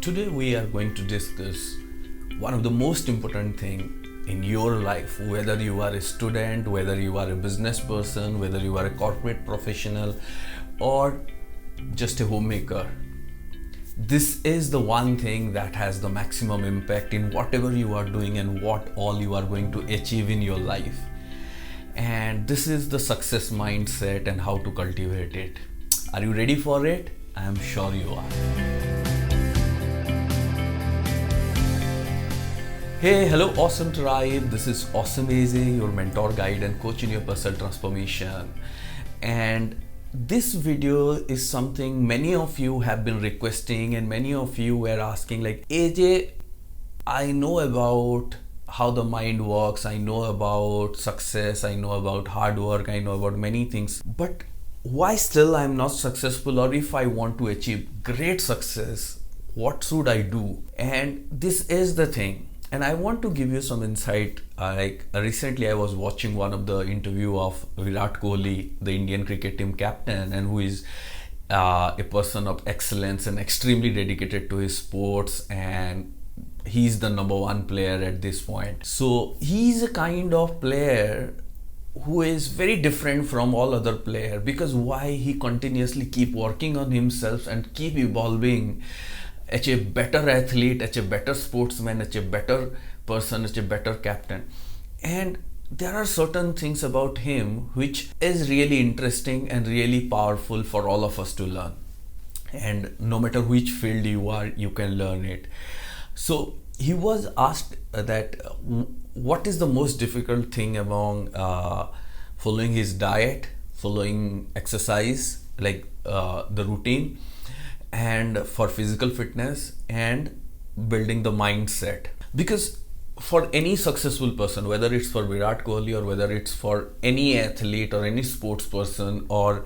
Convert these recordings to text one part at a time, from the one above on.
Today we are going to discuss one of the most important thing in your life, whether you are a student, whether you are a business person, whether you are a corporate professional or just a homemaker. This is the one thing that has the maximum impact in whatever you are doing and what all you are going to achieve in your life. And this is the success mindset and how to cultivate it. Are you ready for it? I am sure you are. Hey, hello awesome tribe. This is Awesome Amazing, your mentor, guide and coach in your personal transformation. And this video is something many of you have been requesting and many of you were asking like, AJ, I know about how the mind works, I know about success, I know about hard work, I know about many things, but why still I'm not successful? Or if I want to achieve great success, what should I do? And this is the thing. And I want to give you some insight. Recently I was watching one of the interview of Virat Kohli, the Indian cricket team captain, and who is a person of excellence and extremely dedicated to his sports, and he's the number one player at this point. So he's a kind of player who is very different from all other player, because why he continuously keep working on himself and keep evolving as a better athlete, as a better sportsman, as a better person, as a better captain. And there are certain things about him which is really interesting and really powerful for all of us to learn. And no matter which field you are, you can learn it. So he was asked that what is the most difficult thing among following his diet, following exercise, like the routine, and for physical fitness and building the mindset. Because for any successful person, whether it's for Virat Kohli or whether it's for any athlete or any sports person or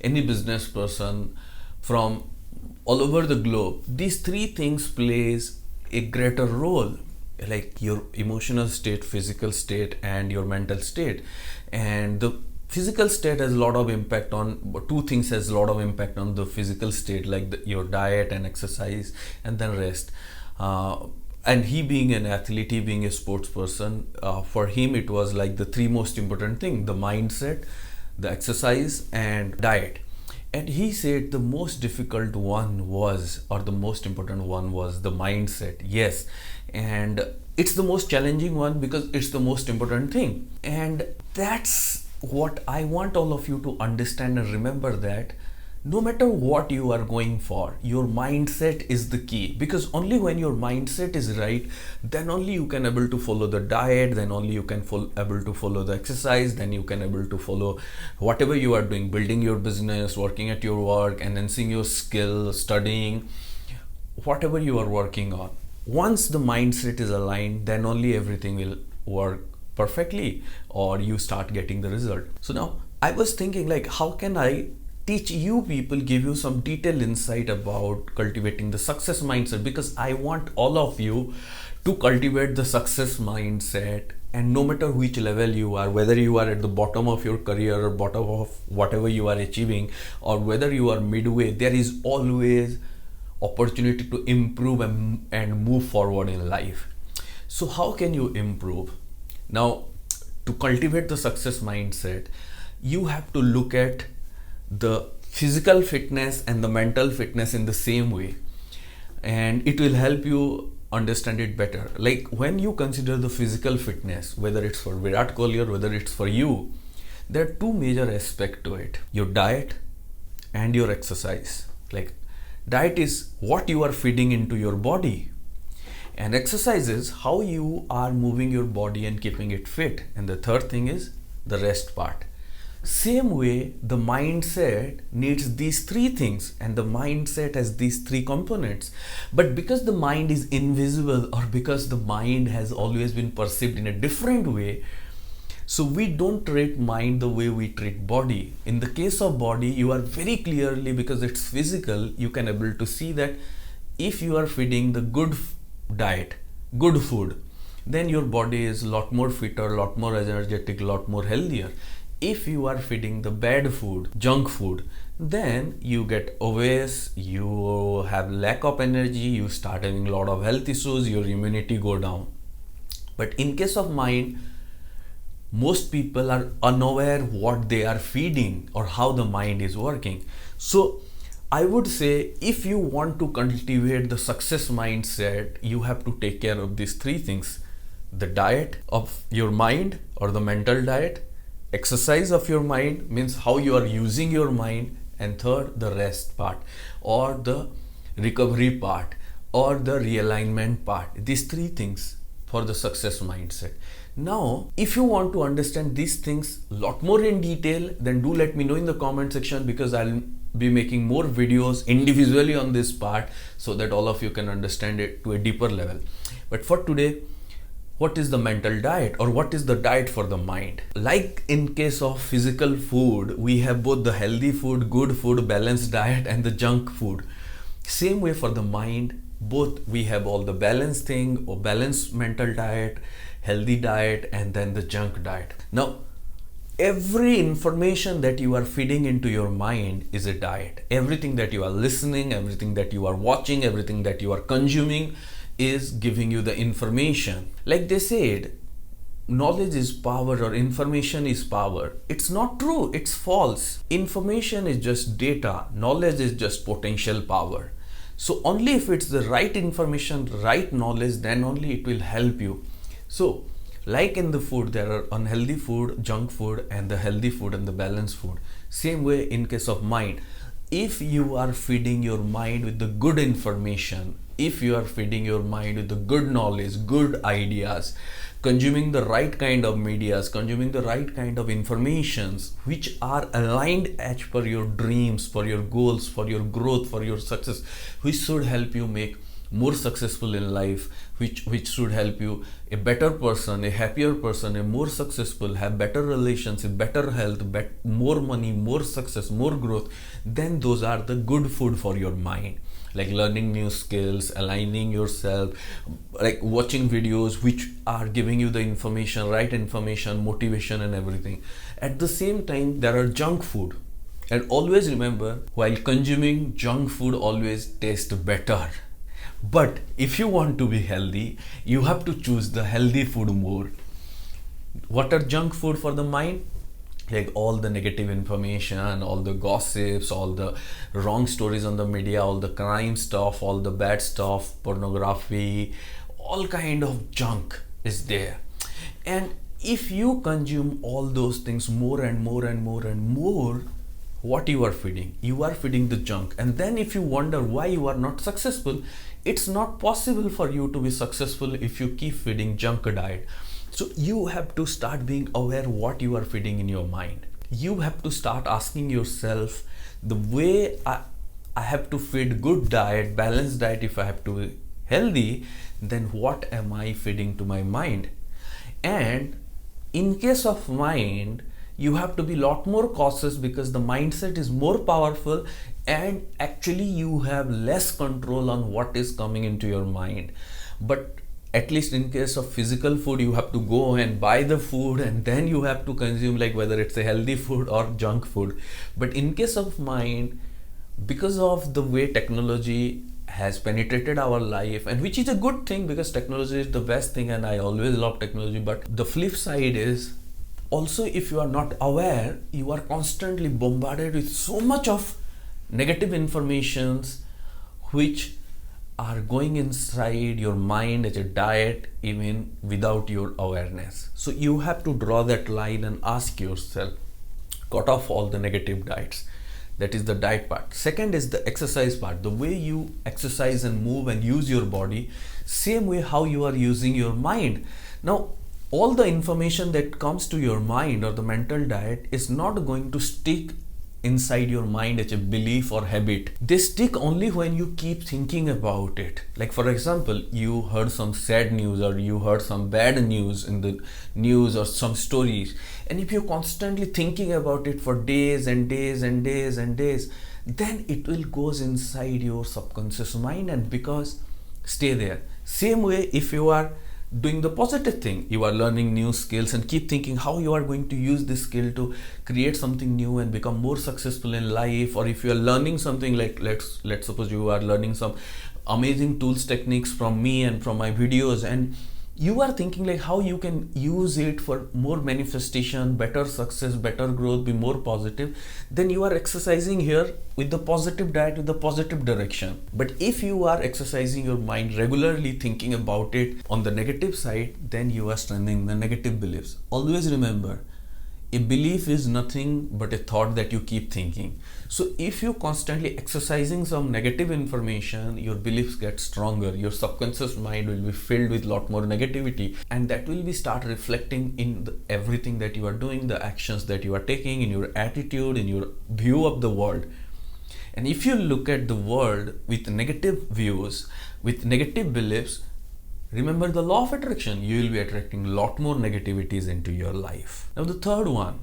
any business person from all over the globe, these three things plays a greater role, like your emotional state, physical state and your mental state. And the physical state has a lot of impact on, two things has a lot of impact on the physical state, like your diet and exercise and then rest. And he being an athlete, he being a sports person, for him it was like the three most important thing: the mindset, the exercise and diet. And he said the most difficult one was, or the most important one was the mindset. Yes, and it's the most challenging one because it's the most important thing. And that's what I want all of you to understand and remember, that no matter what you are going for, your mindset is the key. Because only when your mindset is right, then only you can able to follow the diet, then only you can able to follow the exercise, then you can able to follow whatever you are doing, building your business, working at your work, enhancing your skill, studying, whatever you are working on. Once the mindset is aligned, then only everything will work perfectly, or you start getting the result. So now I was thinking like, how can I teach you people, give you some detailed insight about cultivating the success mindset, because I want all of you to cultivate the success mindset. And no matter which level you are, whether you are at the bottom of your career or bottom of whatever you are achieving, or whether you are midway, there is always opportunity to improve and move forward in life. So how can you improve? Now, to cultivate the success mindset, you have to look at the physical fitness and the mental fitness in the same way, and it will help you understand it better. Like when you consider the physical fitness, whether it's for Virat Kohli or whether it's for you, there are two major aspects to it: your diet and your exercise. Like diet is what you are feeding into your body, and exercise is how you are moving your body and keeping it fit. And the third thing is the rest part. Same way, the mindset needs these three things, and the mindset has these three components. But because the mind is invisible, or because the mind has always been perceived in a different way, so we don't treat mind the way we treat body. In the case of body, you are very clearly, because it's physical, you can able to see that if you are feeding the good diet, good food, then your body is a lot more fitter, a lot more energetic, a lot more healthier. If you are feeding the bad food, junk food, then you get obese, you have lack of energy, you start having a lot of health issues, your immunity go down. But in case of mind, most people are unaware what they are feeding or how the mind is working. So I would say, if you want to cultivate the success mindset, you have to take care of these three things: the diet of your mind or the mental diet, exercise of your mind, means how you are using your mind, and third, the rest part or the recovery part or the realignment part. These three things for the success mindset. Now, if you want to understand these things a lot more in detail, then do let me know in the comment section, because I'll be making more videos individually on this part so that all of you can understand it to a deeper level. But for today, what is the mental diet, or what is the diet for the mind? Like in case of physical food, we have both the healthy food, good food, balanced diet, and the junk food. Same way for the mind, both we have all the balanced thing or balanced mental diet, healthy diet, and then the junk diet. Now, every information that you are feeding into your mind is a diet. Everything that you are listening, everything that you are watching, everything that you are consuming is giving you the information. Like they said, knowledge is power or information is power. It's not true, it's false. Information is just data, knowledge is just potential power. So only if it's the right information, right knowledge, then only it will help you. So like in the food, there are unhealthy food, junk food, and the healthy food and the balanced food. Same way in case of mind, if you are feeding your mind with the good information, if you are feeding your mind with the good knowledge, good ideas, consuming the right kind of medias, consuming the right kind of informations which are aligned as per your dreams, for your goals, for your growth, for your success, which should help you make more successful in life, which should help you a better person, a happier person, a more successful, have better relationship, better health, more money, more success, more growth, then those are the good food for your mind. Like learning new skills, aligning yourself, like watching videos which are giving you the information, right information, motivation, and everything. At the same time, there are junk food. And always remember, while consuming junk food always tastes better. But if you want to be healthy, you have to choose the healthy food more. What are junk food for the mind? Like all the negative information, all the gossips, all the wrong stories on the media, all the crime stuff, all the bad stuff, pornography, all kind of junk is there. And if you consume all those things more and more and more and more, what you are feeding? You are feeding the junk. And then if you wonder why you are not successful, it's not possible for you to be successful if you keep feeding junk diet. So you have to start being aware what you are feeding in your mind. You have to start asking yourself, the way I have to feed good diet, balanced diet, if I have to be healthy, then what am I feeding to my mind? And in case of mind, you have to be a lot more cautious, because the mindset is more powerful and actually you have less control on what is coming into your mind. But at least in case of physical food, you have to go and buy the food and then you have to consume, like whether it's a healthy food or junk food. But in case of mind, because of the way technology has penetrated our life, and which is a good thing because technology is the best thing and I always love technology, but the flip side is also, if you are not aware, you are constantly bombarded with so much of negative informations which are going inside your mind as a diet even without your awareness. So you have to draw that line and ask yourself, cut off all the negative diets. That is the diet part. Second is the exercise part. The way you exercise and move and use your body, same way how you are using your mind. Now, all the information that comes to your mind or the mental diet is not going to stick inside your mind as a belief or habit. They stick only when you keep thinking about it. Like for example, you heard some sad news or you heard some bad news in the news or some stories, and if you're constantly thinking about it for days and days and days and days, then it will goes inside your subconscious mind and because stay there. Same way, if you are doing the positive thing. You are learning new skills and keep thinking how you are going to use this skill to create something new and become more successful in life. Or if you are learning something, like let's suppose you are learning some amazing tools, techniques from me and from my videos, and you are thinking like how you can use it for more manifestation, better success, better growth, be more positive, then you are exercising here with the positive diet, with the positive direction. But if you are exercising your mind regularly, thinking about it on the negative side, then you are strengthening the negative beliefs. Always remember, a belief is nothing but a thought that you keep thinking. So if you're constantly exercising some negative information, your beliefs get stronger. Your subconscious mind will be filled with a lot more negativity, and that will be start reflecting in everything that you are doing, the actions that you are taking, in your attitude, in your view of the world. And if you look at the world with negative views, with negative beliefs, remember the law of attraction, you will be attracting a lot more negativities into your life. Now the third one,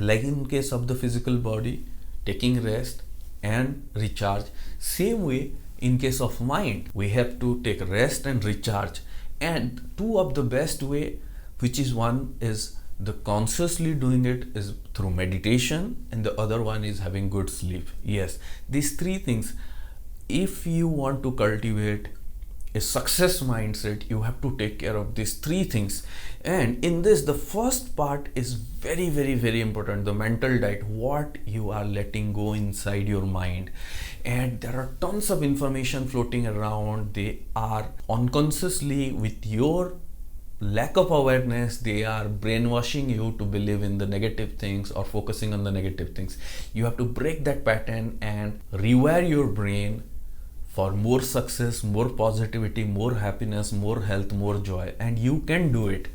like in case of the physical body, taking rest and recharge. Same way in case of mind, we have to take rest and recharge. And two of the best way, which is one is the consciously doing it is through meditation, and the other one is having good sleep. Yes, these three things, if you want to cultivate a success mindset, you have to take care of these three things. And in this, the first part is very, very, very important, the mental diet, what you are letting go inside your mind. And there are tons of information floating around. They are unconsciously, with your lack of awareness, they are brainwashing you to believe in the negative things or focusing on the negative things. You have to break that pattern and rewire your brain for more success, more positivity, more happiness, more health, more joy. And you can do it.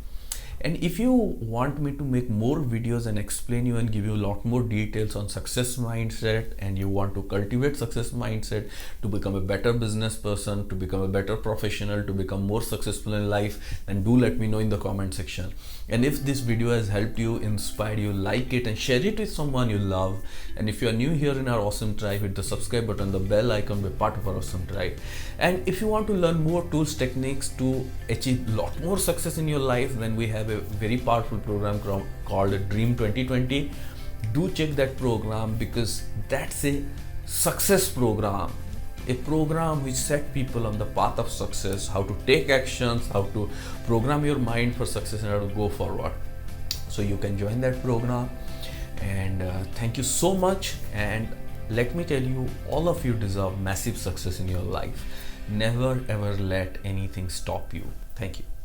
And if you want me to make more videos and explain you and give you a lot more details on success mindset, and you want to cultivate success mindset to become a better business person, to become a better professional, to become more successful in life, then do let me know in the comment section. And if this video has helped you, inspired you, like it and share it with someone you love. And if you are new here in our awesome tribe, hit the subscribe button, the bell icon, be part of our awesome tribe. And if you want to learn more tools, techniques to achieve a lot more success in your life, then we have a very powerful program called Dream 2020. Do check that program, because that's a success program, a program which set people on the path of success, how to take actions, how to program your mind for success, and how to go forward. So you can join that program. And thank you so much. And let me tell you, all of you deserve massive success in your life. Never ever let anything stop you. Thank you.